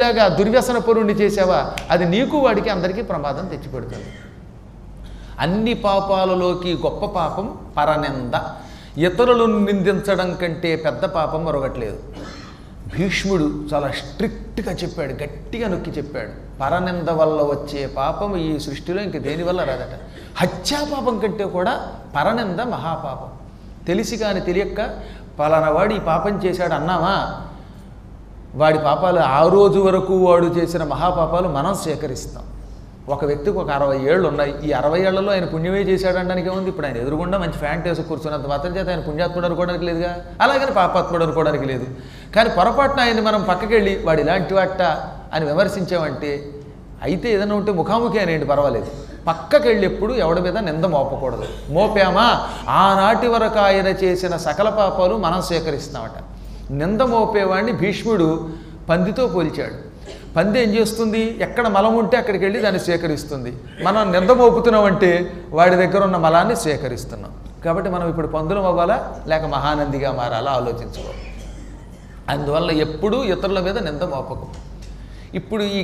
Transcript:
ఇలాగా దుర్వ్యసన పరుణ్ణి చేసావా అది నీకు వాడికి అందరికీ ప్రమాదం తెచ్చిపెడుతుంది. అన్ని పాపాలలోకి గొప్ప పాపం పరనింద. ఇతరులను నిందించడం కంటే పెద్ద పాపం మరొకట్లేదు. భీష్ముడు చాలా స్ట్రిక్ట్గా చెప్పాడు, గట్టిగా నొక్కి చెప్పాడు. పరనింద వల్ల వచ్చే పాపం ఈ సృష్టిలో ఇంక దేనివల్ల రాదట. హత్యాపాపం కంటే కూడా పరనింద మహాపాపం. తెలిసి కానీ తెలియక పలానా వాడు ఈ పాపం చేశాడు అన్నామా, వాడి పాపాలు ఆ రోజు వరకు వాడు చేసిన మహాపాపాలు మనం స్వీకరిస్తాం. ఒక వ్యక్తికి ఒక 60 ఏళ్ళు ఉన్నాయి. ఈ 60 ఏళ్లలో ఆయన పుణ్యమే చేశాడనడానికి ఏముంది? ఇప్పుడు ఆయన ఎదురుగుండా మంచి ఫ్యాంట్ వేసి కూర్చున్నంత మాత్రం చేత ఆయన పుణ్యాత్ముడు అనుకోవడానికి లేదుగా, అలాగని పాపాత్ముడు అనుకోవడానికి లేదు. కానీ పొరపాటున ఆయన్ని మనం పక్కకెళ్ళి వాడు ఇలాంటి వాట అని విమర్శించామంటే, అయితే ఏదైనా ఉంటే ముఖాముఖి అనేయండి పర్వాలేదు, పక్కకెళ్ళి ఎప్పుడు ఎవడి మీద నింద మోపకూడదు. మోపామా ఆనాటి వరకు ఆయన చేసిన సకల పాపాలు మనం స్వీకరిస్తామట. నింద మోపేవాడిని భీష్ముడు పందితో పోల్చాడు. పంది ఏం చేస్తుంది? ఎక్కడ మలం ఉంటే అక్కడికి వెళ్ళి దాన్ని స్వీకరిస్తుంది. మనం నింద మోపుతున్నామంటే వాడి దగ్గర ఉన్న మలాన్ని స్వీకరిస్తున్నాం. కాబట్టి మనం ఇప్పుడు పందులం అవ్వాలా లేక మహానందిగా మారాలా ఆలోచించుకోవాలి. అందువల్ల ఎప్పుడూ ఇతరుల మీద నింద మోపకు. ఇప్పుడు ఈ